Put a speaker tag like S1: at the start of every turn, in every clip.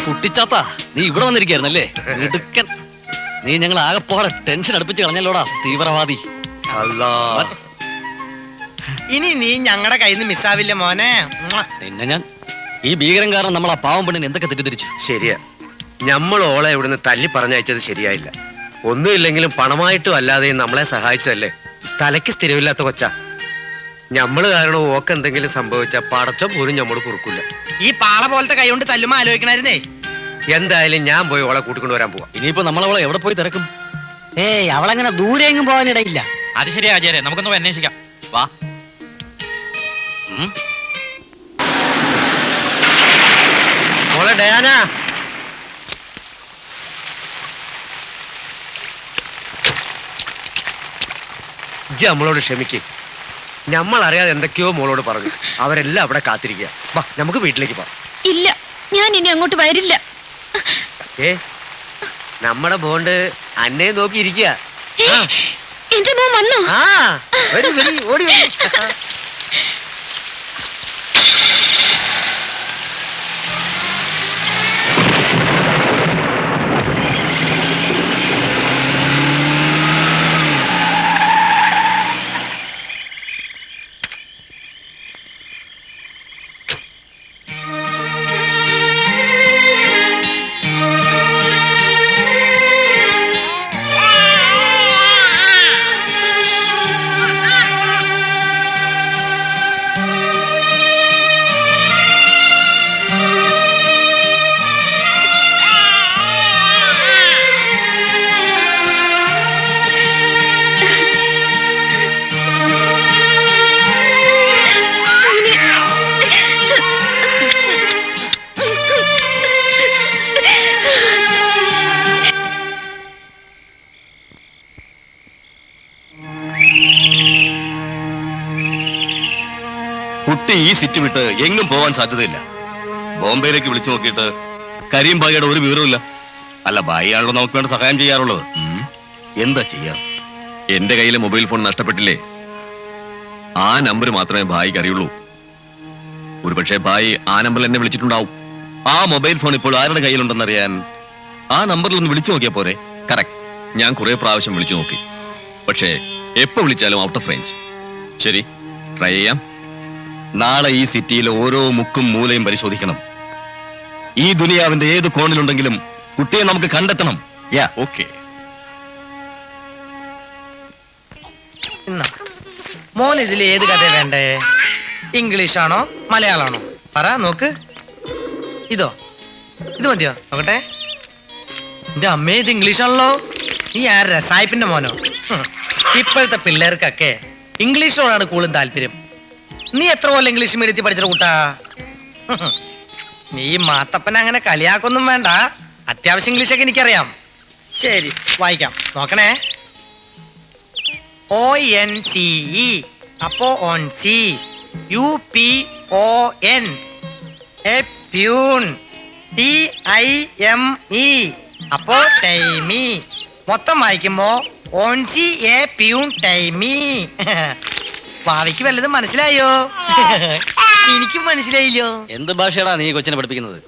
S1: കുട്ടിച്ചാത്താ, നീ ഇവിടെ വന്നിരിക്കായിരുന്നല്ലേ? ഇടുക്കൻ. നീ ഞങ്ങൾ ആകെപ്പോടെ ടെൻഷൻ അടുപ്പിച്ച് കളഞ്ഞല്ലോടാ തീവ്രവാദി.
S2: ഇനി നീ ഞങ്ങളുടെ കയ്യിൽ നിന്ന് മിസ്സാവില്ല മോനെ.
S1: പിന്നെ ഞാൻ ഈ ഭീകരം കാരണം നമ്മൾ ആ പാവം പെണ്ണിന് എന്തൊക്കെ തെറ്റിദ്ധരിച്ചു.
S3: ശരിയാ, നമ്മൾ ഓളെ ഇവിടുന്ന് തല്ലി പറഞ്ഞയച്ചത് ശരിയായില്ല. ഒന്നുമില്ലെങ്കിലും പണമായിട്ടും അല്ലാതെയും നമ്മളെ സഹായിച്ചതല്ലേ. തലയ്ക്ക് സ്ഥിരമില്ലാത്ത കൊച്ച. ഞമ്മള് കാരണം ഓക്ക് എന്തെങ്കിലും സംഭവിച്ച പടച്ച പോലും ഞമ്മള് കുറുക്കില്ല.
S2: ഈ പാള പോലത്തെ കൈ കൊണ്ട് തല്ലുമ്പോ ആലോചിക്കണായിരുന്നേ.
S3: എന്തായാലും ഞാൻ പോയി ഓളെ കൂട്ടിക്കൊണ്ട് വരാൻ പോവാ.
S1: ഇനിയിപ്പോ നമ്മളവളെ എവിടെ പോയി തിരക്കും?
S4: ഏയ്, അവളങ്ങനെ ദൂരെ എങ്ങും പോകാനിടയില്ല.
S5: അത് ശരിയാ ആചാര്യ, നമുക്കൊന്ന് പോയി അന്വേഷിക്കാം. വാ.
S3: മോളെ ഡയാന, നമ്മളോട് ക്ഷമിക്ക്. നമ്മൾ അറിയാതെ എന്തൊക്കെയോ മോളോട് പറഞ്ഞു. അവരെല്ലാം അവിടെ കാത്തിരിക്കുക. വാ, നമുക്ക് വീട്ടിലേക്ക് പോവാം.
S6: ഇല്ല, ഞാൻ ഇനി അങ്ങോട്ട് വരില്ല.
S3: നമ്മുടെ ബോണ്ട് അന്നേ നോക്കിയിരിക്കുക.
S6: എന്റെ മോൻ വന്നോ?
S3: ആ, വരൂ വരൂ, ഓടി വരൂ.
S7: കുട്ടി ഈ സിറ്റി വിട്ട് എങ്ങും പോവാൻ സാധ്യതയില്ല. ബോംബെയിലേക്ക് വിളിച്ചു നോക്കിയിട്ട് കരീം ഭായിയുടെ ഒരു വിവരമില്ല. അല്ല, ഭായിയാണല്ലോ നമുക്ക് വേണ്ട സഹായം ചെയ്യാറുള്ളത്. എന്താ ചെയ്യാം? എന്റെ കയ്യിലെ മൊബൈൽ ഫോൺ നഷ്ടപ്പെട്ടില്ലേ? ആ നമ്പർ മാത്രമേ ഭായിക്ക് അറിയുള്ളൂ. ഒരുപക്ഷെ ഭായി ആ നമ്പറിൽ എന്നെ വിളിച്ചിട്ടുണ്ടാവും. ആ മൊബൈൽ ഫോൺ ഇപ്പോൾ ആരുടെ കയ്യിലുണ്ടെന്നറിയാൻ ആ നമ്പറിൽ ഒന്ന് വിളിച്ചു നോക്കിയാ പോരെ? കറക്റ്റ്. ഞാൻ കുറെ പ്രാവശ്യം വിളിച്ചു നോക്കി, പക്ഷേ എപ്പോ വിളിച്ചാലും ഔട്ട് ഓഫ് റേഞ്ച്. ശരി, ട്രൈ ചെയ്യാം. നാളെ ഈ സിറ്റിയിലെ ഓരോ മുക്കും മൂലയും പരിശോധിക്കണം. ഈ ദുനിയാവിന്റെ ഏത് കോണിലുണ്ടെങ്കിലും കുട്ടിയെ നമുക്ക് കണ്ടെത്തണം. ഓക്കെ.
S2: മോൻ ഇതിൽ ഏത് കഥ വേണ്ടേ? ഇംഗ്ലീഷാണോ മലയാളാണോ? പറ, നോക്ക്. ഇത് മതിയോ? നോക്കട്ടെ. എന്റെ അമ്മേ, ഇത് ഇംഗ്ലീഷാണല്ലോ. നീ ആരാ? സായിപ്പിന്റെ മോനോ? ഇപ്പോഴത്തെ പിള്ളേർക്കൊക്കെ ഇംഗ്ലീഷിനോടാണ് കൂടുതൽ താല്പര്യം. നീ എത്ര പോലെ ഇംഗ്ലീഷ് മീഡിയത്തിൽ പഠിച്ചിട്ട് കൂട്ടാ? നീ മാത്തപ്പന അങ്ങനെ കളിയാക്കൊന്നും വേണ്ട. അത്യാവശ്യം ഇംഗ്ലീഷൊക്കെ എനിക്കറിയാം. ശരി, വായിക്കാം, നോക്കണേ. ONCE അപ്പോ on C. UPON peon. TIME അപ്പോ ടൈമി. മൊത്തം വായിക്കുമ്പോ ഓൺ സി എ പ്യൂൺ ടൈമി. ഭാവിക്ക് വല്ലതും മനസ്സിലായോ? എനിക്കും മനസ്സിലായില്ലോ.
S1: എന്ത് ഭാഷയാടാ നീ കൊച്ചിനെ പഠിപ്പിക്കുന്നത്?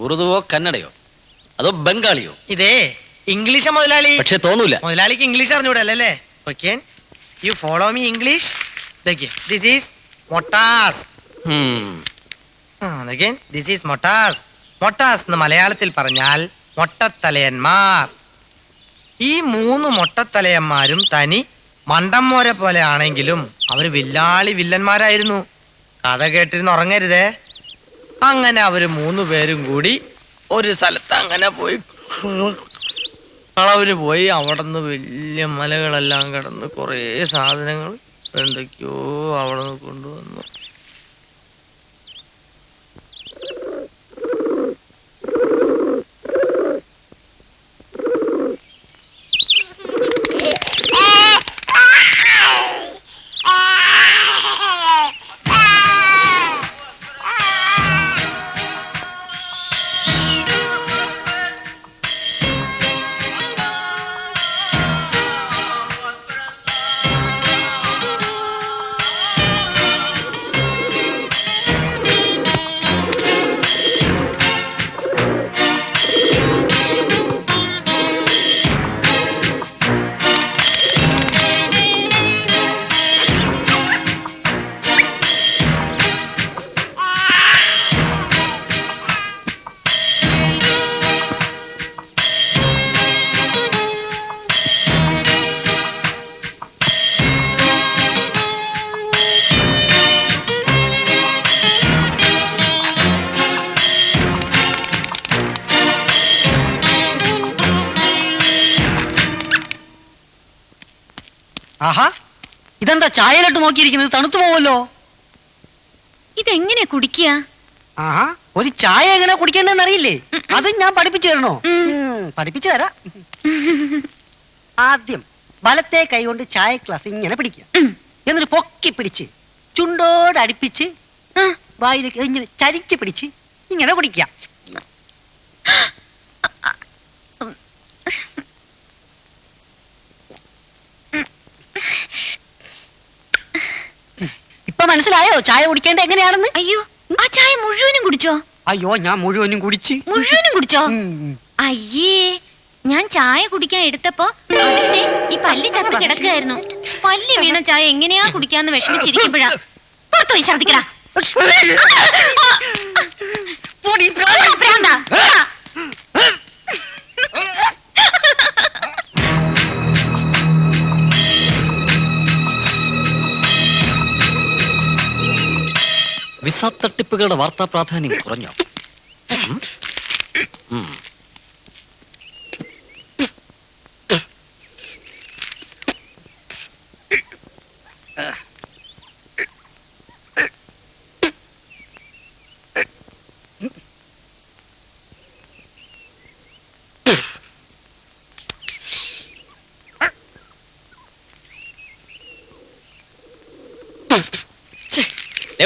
S1: ഉറുദുവോ കന്നഡയോ അതോ ബംഗാളിയോ?
S2: ഇതേ ഇംഗ്ലീഷ് മുതലാളി.
S1: പക്ഷെ തോന്നൂല.
S2: മുതലാളിക്ക് ഇംഗ്ലീഷ് അറിഞ്ഞൂടല്ലേ? Okay, you follow me English. This is മൊട്ടാസ്. ദിസ് ഈസ് മൊട്ടാസ്. മൊട്ടാസ് എന്ന് മലയാളത്തിൽ പറഞ്ഞാൽ മൊട്ടത്തലയന്മാർ. ഈ 3 മൊട്ടത്തലയന്മാരും തനി മണ്ടന്മാരെ പോലെ ആണെങ്കിലും അവര് വില്ലാളി വില്ലന്മാരായിരുന്നു. കഥ കേട്ടിരുന്ന് ഉറങ്ങരുതേ. അങ്ങനെ അവര് 3 പേരും കൂടി ഒരു സ്ഥലത്ത് അങ്ങനെ പോയി കളവിന് പോയി. അവിടെ നിന്ന് വലിയ മലകളെല്ലാം കിടന്ന് കുറേ സാധനങ്ങൾ എന്തൊക്കെയോ അവിടെ നിന്ന് കൊണ്ടുവന്നു.
S4: ആഹാ, ഇതെന്താ ചായയിലിട്ട് നോക്കിയിരിക്കുന്നത്? തണുത്തു പോവല്ലോ.
S6: ഇതെങ്ങനെ കുടിക്കുക?
S4: ആഹാ, ഒരു ചായ എങ്ങനെ കുടിക്കേണ്ടതെന്ന് അറിയില്ലേ? അതും ഞാൻ പഠിപ്പിച്ചു തരണോ? പഠിപ്പിച്ചു തരാം. ആദ്യം വലത്തെ കൈ കൊണ്ട് ചായ ഗ്ലാസ് ഇങ്ങനെ പിടിക്കുക. എന്നിട്ട് പൊക്കി പിടിച്ച് ചുണ്ടോട് അടുപ്പിച്ച് വായിലേക്ക് ഇങ്ങനെ ചരിച്ച് പിടിച്ച് ഇങ്ങനെ കുടിക്കുക. ഇപ്പൊ മനസ്സിലായോ ചായ കുടിക്കേണ്ട എങ്ങനെയാണെന്ന്?
S6: അയ്യോ, ആ ചായ മുഴുവനും കുടിച്ചോ?
S4: അയ്യോ, ഞാൻ മുഴുവനും കുടിച്ച്.
S6: മുഴുവനും കുടിച്ചോ? അയ്യേ, ഞാൻ ചായ കുടിക്കാൻ എടുത്തപ്പോ അതിന്റെ ഈ പല്ലി ചത്ത് കിടക്കുകയായിരുന്നു. പല്ലി വീണ ചായ എങ്ങനെയാ കുടിക്കാന്ന് വിഷമിച്ചിരിക്കുമ്പോഴാ പുറത്തു പോയി ഛർദിക്കടാ. ഭ്രാന്താ?
S1: വിസ തട്ടിപ്പുകളുടെ വാർത്താ പ്രാധാന്യം കുറഞ്ഞോ?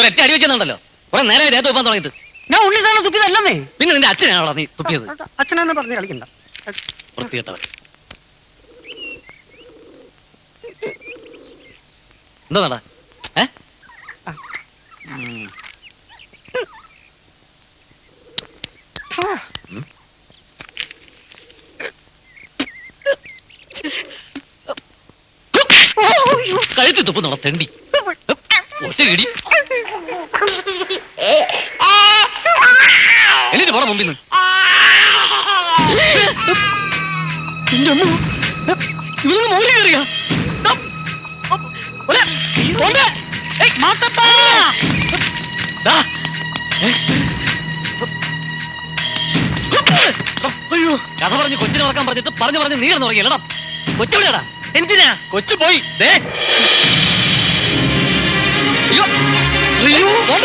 S1: ഒരൊറ്റ അടി വെച്ചെന്നുണ്ടല്ലോ, കുറെ നേരെ ദേഹത്ത് വെപ്പാൻ തുടങ്ങിയിട്ട്.
S4: ഞാൻ ഉണ്ണി തന്നെ തുപ്പിയതല്ലേ.
S1: പിന്നെ നിന്റെ അച്ഛനാണോ നീ തുപ്പിയത്?
S4: അച്ഛനെന്ന് പറഞ്ഞ് കളിക്കണ്ട.
S1: വൃത്തികെട്ടവൻ. എന്താ ഏ? കഴുത്തി തുപ്പുന്നോളെ തെണ്ടി. ഒറ്റ ഇടി. എന്നിട്ട് പോണം മുമ്പിൽ നിന്ന്. ഇവന്ന് മോളി കയറിയാ. അയ്യോ, കഥ പറഞ്ഞ് കൊച്ചിനെ മറക്കാൻ പറഞ്ഞിട്ട് പറഞ്ഞ് നീ കിടന്നു തുടങ്ങിയല്ലടാ. കൊച്ചെവിടെയാടാ?
S2: എന്തിനാ?
S1: കൊച്ചു പോയി. അയ്യോ, അവൻ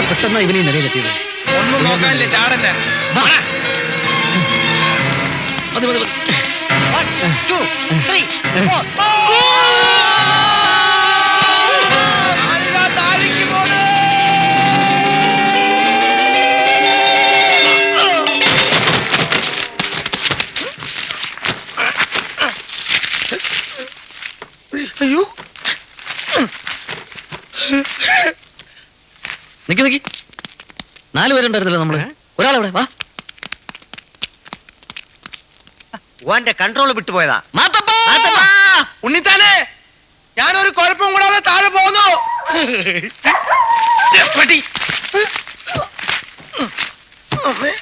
S1: പെട്ടെന്ന് ഇവനെ നിലയിലെത്തിയത്.
S2: ഒന്നും നോക്കാനില്ലേ, ചാടന്നെ.
S1: മതി മതി മതി.
S4: 1, 2, 3, 4.
S2: അയ്യോ,
S1: നിക്ക് നിക്ക്. 4 പേരുണ്ടായിരുന്നല്ലോ നമ്മള്. ഒരാളെവിടെ? വാ.
S3: ഓന്റെ കൺട്രോൾ വിട്ടുപോയതാ.
S2: ഉണ്ണിത്താനെ, ഞാനൊരു കുഴപ്പം കൂടാതെ താഴെ പോന്നു. ചെപ്പടി. അമ്മേ.